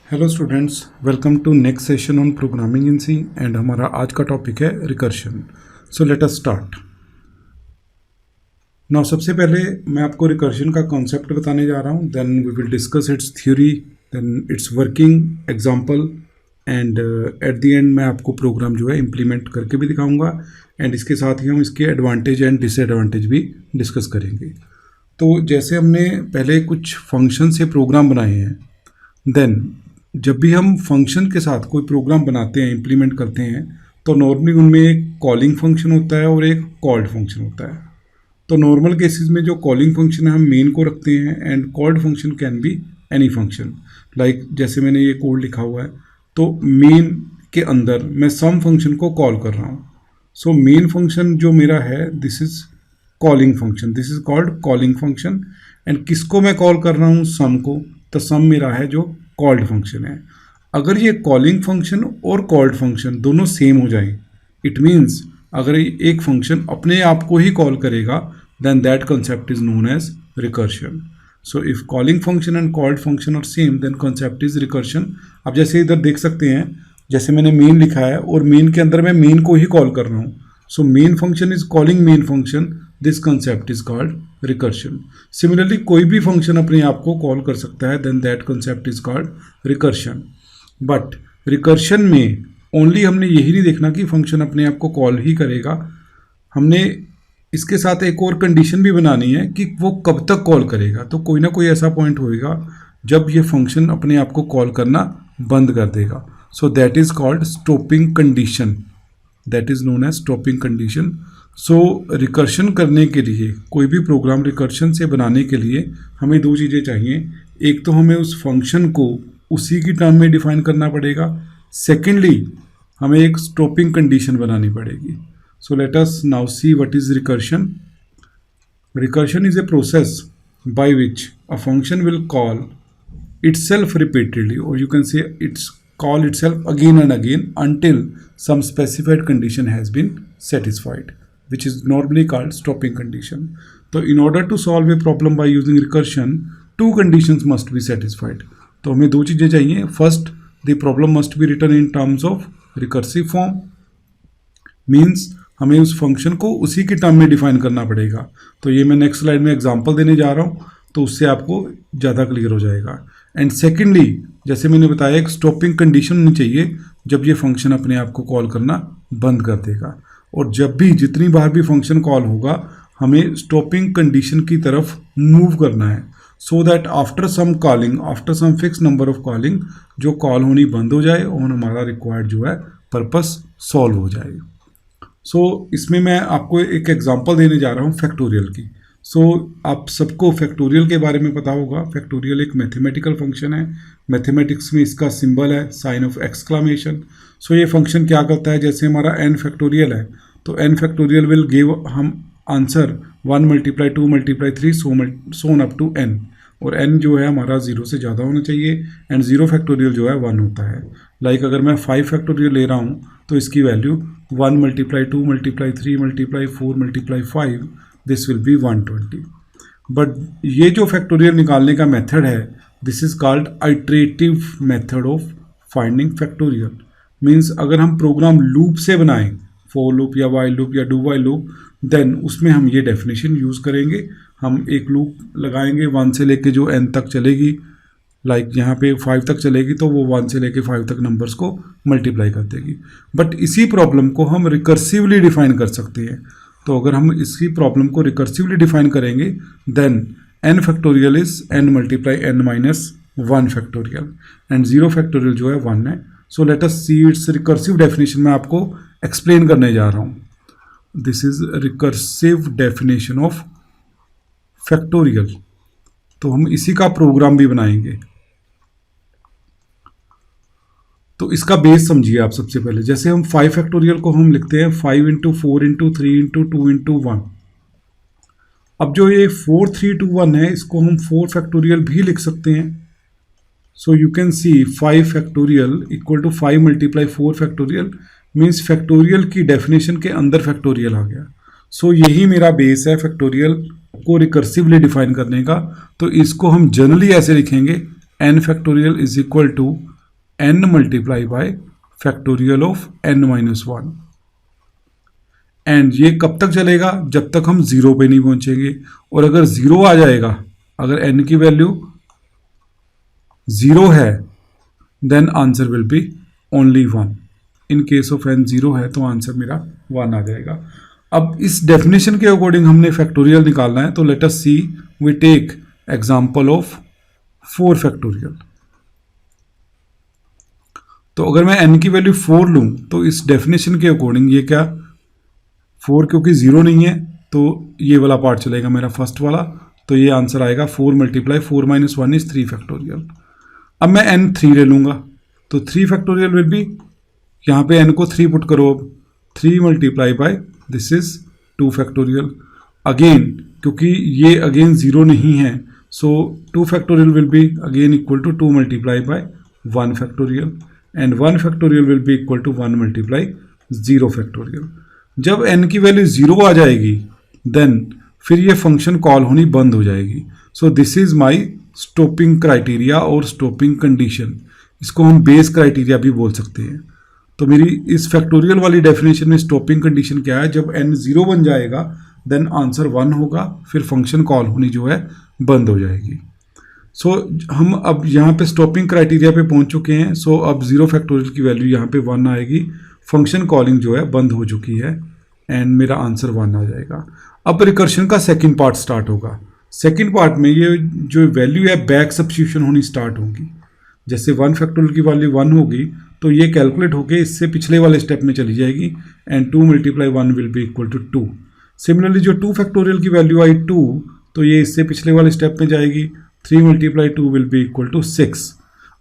Hello students, welcome to next session on programming in C and हमारा आज का topic है recursion. So let us start now. सबसे पहले मैं आपको रिकर्शन का कॉन्सेप्ट बताने जा रहा हूँ, then we will discuss its theory, then its working example and at the end मैं आपको प्रोग्राम जो है इम्प्लीमेंट करके भी दिखाऊंगा एंड इसके साथ ही हम इसके एडवांटेज एंड डिसएडवांटेज भी डिस्कस करेंगे। तो जैसे हमने पहले कुछ फंक्शन से प्रोग्राम बनाए हैं, देन जब भी हम फंक्शन के साथ कोई प्रोग्राम बनाते हैं, इम्प्लीमेंट करते हैं, तो नॉर्मली उनमें एक कॉलिंग फंक्शन होता है और एक कॉल्ड फंक्शन होता है। तो नॉर्मल केसेस में जो कॉलिंग फंक्शन है हम मेन को रखते हैं and called function can be any function. Like जैसे मैंने ये कोड लिखा हुआ है, तो मेन के अंदर मैं सम फंक्शन को कॉल कर रहा हूँ। सो मेन फंक्शन जो मेरा है this is calling function, this is called calling function. And किसको मैं कॉल कर रहा हूँ? सम को। तो सम मेरा है जो कॉल्ड फंक्शन है। अगर ये कॉलिंग फंक्शन और कॉल्ड फंक्शन दोनों सेम हो जाएं, इट मीन्स अगर एक फंक्शन अपने आप को ही कॉल करेगा, then that concept is known as recursion. So if calling function and called function are same, then concept is recursion. आप जैसे इधर देख सकते हैं, जैसे मैंने मेन लिखा है और मेन के अंदर मैं मेन को ही कॉल कर रहा हूँ। So main function is calling main function, this concept is called recursion. Similarly कोई भी फंक्शन अपने आप को कॉल कर सकता है, then that concept is called recursion. But recursion में ओनली हमने यही नहीं देखना कि फंक्शन अपने आप को कॉल ही करेगा, हमने इसके साथ एक और कंडीशन भी बनानी है कि वो कब तक कॉल करेगा। तो कोई ना कोई ऐसा पॉइंट होएगा जब ये फंक्शन अपने आप को कॉल करना बंद कर देगा। So that is called stopping condition, that is known as stopping condition. So recursion करने के लिए, कोई भी प्रोग्राम रिकर्शन से बनाने के लिए हमें दो चीज़ें चाहिए। एक तो हमें उस फंक्शन को उसी की टर्म में डिफाइन करना पड़ेगा, सेकेंडली हमें एक स्टॉपिंग कंडीशन बनानी पड़ेगी। सो let us now see what is recursion. Recursion is a process by which a function will call itself repeatedly, or you can say it's call itself again and again until some specified condition has been satisfied, which is normally called stopping condition. So in order to solve a problem by using recursion, two conditions must be satisfied. तो हमें दो चीज़ें चाहिए। First, the problem must be written in terms of recursive form, means हमें उस function को उसी के टर्म में डिफाइन करना पड़ेगा। तो ये मैं नेक्स्ट स्लाइड में एग्जांपल देने जा रहा हूँ, तो उससे आपको ज़्यादा क्लियर हो जाएगा। एंड सेकेंडली, जैसे मैंने बताया, एक स्टॉपिंग कंडीशन होनी चाहिए जब ये फंक्शन अपने आप को कॉल करना बंद कर देगा। और जब भी, जितनी बार भी फंक्शन कॉल होगा, हमें स्टॉपिंग कंडीशन की तरफ मूव करना है, so that after some calling, after some fix number of calling, जो कॉल होनी बंद हो जाए और हमारा रिक्वायर्ड जो है पर्पस सॉल्व हो जाए। सो इसमें मैं आपको एक एग्जांपल देने जा रहा हूँ फैक्टोरियल की। सो आप सबको फैक्टोरियल के बारे में पता होगा। फैक्टोरियल एक मैथमेटिकल फंक्शन है। मैथमेटिक्स में इसका सिंबल है साइन ऑफ एक्सक्लामेशन। सो ये फंक्शन क्या करता है, जैसे हमारा n फैक्टोरियल है, तो n फैक्टोरियल विल गिव हम answer 1 × 2 × 3 so on up to n, और n जो है हमारा 0 से ज़्यादा होना चाहिए एंड 0 फैक्टोरियल जो है 1 होता है। लाइक अगर मैं 5 फैक्टोरियल ले रहा हूँ तो इसकी value 1 × 2 × 3 × 4 × 5, this will B 120। But ये जो फैक्टोरियल निकालने का मेथड है, this is called iterative method of finding factorial. Means अगर हम प्रोग्राम लूप से बनाएं, फॉर लूप या वाइल लूप या डू वाइल लूप, देन उसमें हम ये डेफिनेशन यूज़ करेंगे। हम एक लूप लगाएंगे 1 से लेके जो n तक चलेगी, लाइक यहाँ पे 5 तक चलेगी, तो वो 1 से लेके 5 तक नंबर्स को मल्टीप्लाई कर देगी। बट इसी प्रॉब्लम को हम रिकर्सिवली डिफाइन कर सकते हैं। तो अगर हम इसी प्रॉब्लम को रिकर्सिवली डिफाइन करेंगे, देन n factorial is n × n - 1 factorial and 0 factorial जो है 1 है। So let us see its recursive definition. मैं आपको एक्सप्लेन करने जा रहा हूँ। This is recursive definition of factorial. तो हम इसी का प्रोग्राम भी बनाएंगे। तो इसका बेस समझिए आप सबसे पहले। जैसे हम 5 फैक्टोरियल को हम लिखते हैं 5 × 4 × 3 × 2 × 1। अब जो ये 4 3 2 1 है, इसको हम 4 फैक्टोरियल भी लिख सकते हैं। So you can see 5 factorial equal to 5 × 4 factorial, means factorial की डेफिनेशन के अंदर फैक्टोरियल आ गया। सो यही मेरा बेस है फैक्टोरियल को रिकर्सिवली डिफाइन करने का। तो इसको हम जनरली ऐसे लिखेंगे, n factorial is equal to n multiply by factorial of n minus one. And ये कब तक चलेगा? जब तक हम जीरो पे नहीं पहुंचेंगे। और अगर जीरो आ जाएगा, अगर n की वैल्यू जीरो है, then answer will be only one. In case of n zero है तो आंसर मेरा वन आ जाएगा। अब इस डेफिनेशन के अकॉर्डिंग हमने फैक्टोरियल निकालना है, तो let us see, we take example of 4 factorial. तो अगर मैं n की वैल्यू 4 लूं तो इस डेफिनेशन के अकॉर्डिंग ये क्या 4, क्योंकि जीरो नहीं है तो ये वाला पार्ट चलेगा मेरा फर्स्ट वाला, तो ये आंसर आएगा 4 मल्टीप्लाई 4 माइनस 1 इज 3 फैक्टोरियल। अब मैं n 3 ले लूंगा तो 3 फैक्टोरियल विल बी, यहाँ पे n को 3 पुट करो, अब 3 multiply by this is 2 factorial. Again क्योंकि ये अगेन जीरो नहीं है, so 2 factorial will be again equal to 2 multiply by 1 factorial, and 1 factorial will be equal to 1 multiply 0 factorial. जब n की वैल्यू जीरो आ जाएगी देन फिर ये फंक्शन कॉल होनी बंद हो जाएगी। सो this is my stopping criteria और स्टॉपिंग कंडीशन। इसको हम बेस क्राइटेरिया भी बोल सकते हैं। तो मेरी इस फैक्टोरियल वाली डेफिनेशन में स्टॉपिंग कंडीशन क्या है? जब n जीरो बन जाएगा देन आंसर 1 होगा, फिर फंक्शन कॉल होनी जो है बंद हो जाएगी। सो हम अब यहाँ पे स्टॉपिंग क्राइटेरिया पे पहुँच चुके हैं। सो अब 0 फैक्टोरियल की वैल्यू यहाँ पे 1 आएगी, फंक्शन कॉलिंग जो है बंद हो चुकी है एंड मेरा आंसर 1 आ जाएगा। अब रिकर्शन का सेकंड पार्ट स्टार्ट होगा। सेकंड पार्ट में ये जो वैल्यू है बैक सब्स्टिट्यूशन होनी स्टार्ट होगी। जैसे 1 फैक्टोरियल की वैल्यू 1 होगी तो ये कैलकुलेट होके इससे पिछले वाले स्टेप में चली जाएगी and 2 multiply 1 will be equal to 2। Similarly जो 2 फैक्टोरियल की वैल्यू आई 2, तो ये इससे पिछले वाले स्टेप में जाएगी, 3 multiply 2 will be equal to 6।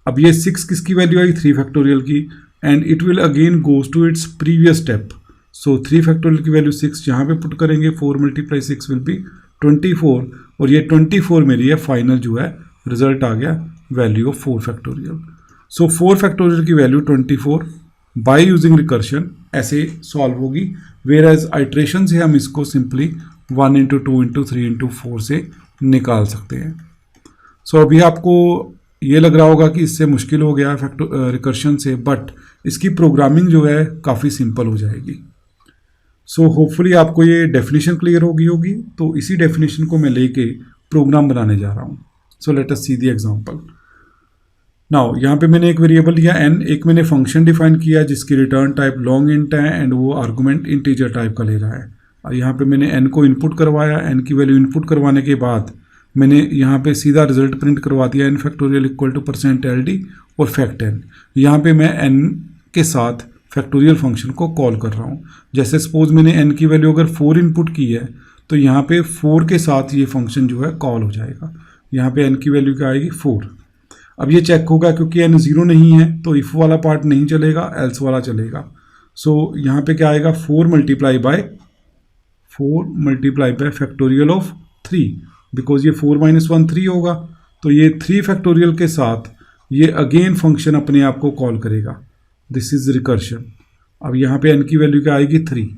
अब ये 6 किसकी वैल्यू आई? 3 फैक्टोरियल की, and it will again goes to its previous step. So 3 factorial की वैल्यू 6 यहाँ पे पुट करेंगे, 4 मल्टीप्लाई 6 विल बी 24, और ये 24 मेरी है फाइनल जो है रिजल्ट आ गया value of 4 factorial. So 4 factorial की वैल्यू 24 बाय यूजिंग रिकर्शन ऐसे सॉल्व होगी, वेयर एज आइट्रेशन से हम इसको सिंपली 1 इंटू 2 इंटू 3 इंटू 4 से निकाल सकते हैं। सो अभी आपको ये लग रहा होगा कि इससे मुश्किल हो गया रिकर्शन से, बट इसकी प्रोग्रामिंग जो है काफ़ी सिंपल हो जाएगी। सो होपफुली आपको ये डेफिनेशन क्लियर होगी। तो इसी डेफिनेशन को मैं लेके प्रोग्राम बनाने जा रहा हूँ। सो let us see the example. Now यहाँ पे मैंने एक वेरिएबल लिया n, एक मैंने फंक्शन डिफाइन किया जिसकी रिटर्न टाइप लॉन्ग इंट है एंड वो आर्गुमेंट इंटीजर टाइप का ले रहा है। और यहाँ पे मैंने n को इनपुट करवाया, n की वैल्यू इनपुट करवाने के बाद मैंने यहाँ पे सीधा रिजल्ट प्रिंट करवा दिया, n factorial equal to %LD और फैक्ट n। यहाँ पे मैं n के साथ फैक्टोरियल फंक्शन को कॉल कर रहा हूँ। जैसे सपोज मैंने n की वैल्यू अगर 4 इनपुट की है तो यहाँ पे 4 के साथ ये फंक्शन जो है कॉल हो जाएगा। यहाँ पे n की वैल्यू क्या आएगी? 4। अब ये चेक होगा क्योंकि n जीरो नहीं है तो इफ़ वाला पार्ट नहीं चलेगा, एल्स वाला चलेगा। सो यहाँ पे क्या आएगा? 4 multiply by factorial of 3, because ये 4 माइनस 1 3 होगा, तो ये 3 फैक्टोरियल के साथ ये अगेन फंक्शन अपने आप को कॉल kरेगा। This is recursion. अब यहाँ पे n की वैल्यू क्या आएगी? 3।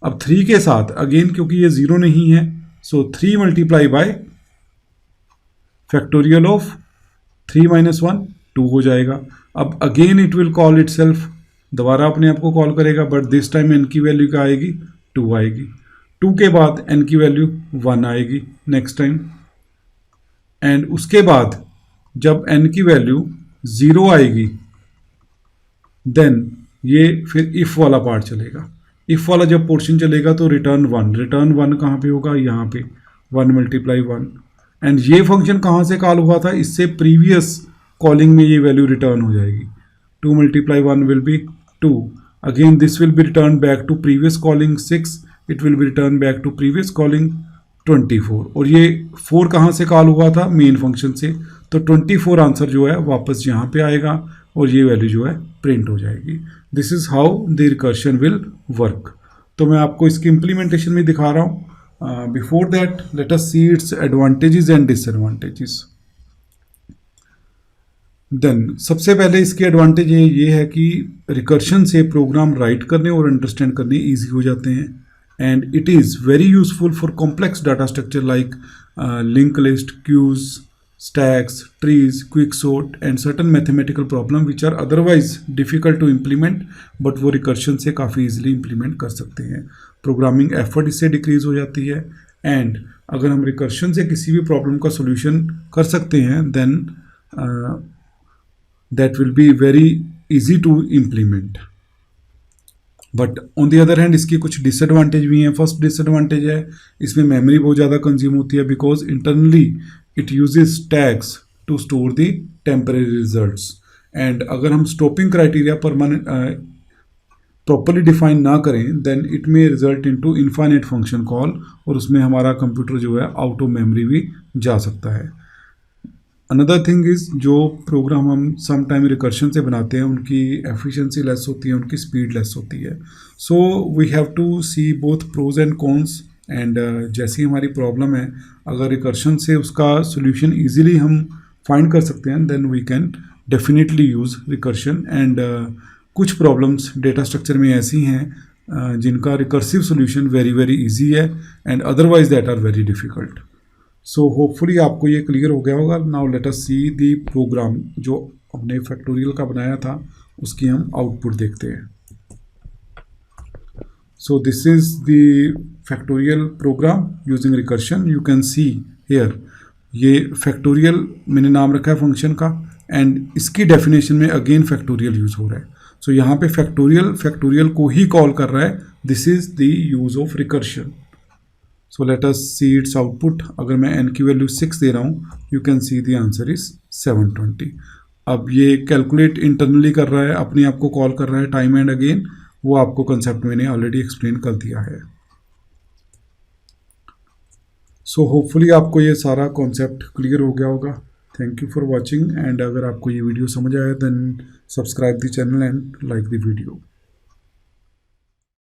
अब 3 के साथ अगेन क्योंकि ये जीरो नहीं है, सो 3 multiply by factorial of 3 minus 1 2 हो जाएगा। अब again it will call itself, दोबारा अपने आप को कॉल करेगा, बट दिस टाइम n की वैल्यू क्या आएगी? 2 आएगी। 2 के बाद n की वैल्यू 1 आएगी नेक्स्ट टाइम, एंड उसके बाद जब n की वैल्यू 0 आएगी देन ये फिर इफ़ वाला पार्ट चलेगा। इफ़ वाला जब पोर्शन चलेगा तो रिटर्न 1 कहाँ पे होगा? यहाँ पे 1 मल्टीप्लाई 1, एंड ये फंक्शन कहाँ से कॉल हुआ था? इससे प्रीवियस कॉलिंग में ये वैल्यू रिटर्न हो जाएगी। 2 multiply 1 will be 2, again this will be return back to previous calling 6, it will be return back to previous calling 24, और ये 4 कहाँ से कॉल हुआ था? मेन फंक्शन से, तो 24 आंसर जो है वापस यहाँ पे आएगा और ये वैल्यू जो है प्रिंट हो जाएगी। This is how the recursion will work. तो मैं आपको इसकी इम्प्लीमेंटेशन में दिखा रहा हूँ। Before that let us see its advantages and disadvantages. Then सबसे पहले इसकी एडवांटेज ये है कि रिकर्शन से प्रोग्राम राइट करने और अंडरस्टैंड करने ईजी हो जाते हैं, and it is very useful for complex data structure like link list, queues, stacks, trees, quicksort and certain mathematical problem which are otherwise difficult to implement, but वो recursion से काफ़ी easily implement कर सकते हैं. Programming effort इससे decrease हो जाती है, and अगर हम recursion से किसी भी problem का solution कर सकते हैं then that will be very easy to implement. But on the other hand इसकी कुछ डिसएडवांटेज भी हैं. फर्स्ट डिसएडवांटेज है इसमें मेमोरी बहुत ज़्यादा कंज्यूम होती है because internally it uses tags to store the temporary results. And अगर हम stopping criteria permanent properly define ना करें then it may result into infinite function call, और उसमें हमारा कंप्यूटर जो है आउट ऑफ मेमोरी भी जा सकता है. अनदर थिंग इज़ जो प्रोग्राम हम सम टाइम रिकर्शन से बनाते हैं उनकी एफिशिएंसी लेस होती है, उनकी स्पीड लेस होती है. So we have to see both pros and cons. And जैसी हमारी प्रॉब्लम है अगर रिकर्शन से उसका सोल्यूशन इजीली हम फाइंड कर सकते हैं then we can definitely use recursion. And कुछ प्रॉब्लम्स डेटा स्ट्रक्चर में ऐसी हैं जिनका recursive solution very very easy है and otherwise that are very difficult. So hopefully आपको ये क्लियर हो गया होगा. Now let us see the program जो हमने फैक्टोरियल का बनाया था उसकी हम आउटपुट देखते हैं. So this is the factorial program using recursion. You can see here ये फैक्टोरियल मैंने नाम रखा है फंक्शन का, एंड इसकी डेफिनेशन में अगेन फैक्टोरियल यूज़ हो रहा है. सो यहाँ पे फैक्टोरियल को ही कॉल कर रहा है. This is the use of recursion. So let us see it's output. अगर मैं n की वैल्यू 6 दे रहा हूँ you can see the answer is 720. अब ये कैलकुलेट इंटरनली कर रहा है, अपने आप को कॉल कर रहा है टाइम एंड अगेन. वो आपको कंसेप्ट मैंने ऑलरेडी एक्सप्लेन कर दिया है. सो होपफुली आपको ये सारा कॉन्सेप्ट क्लियर हो गया होगा. Thank you for watching. And अगर आपको ये वीडियो समझ आया then subscribe the channel and like the video.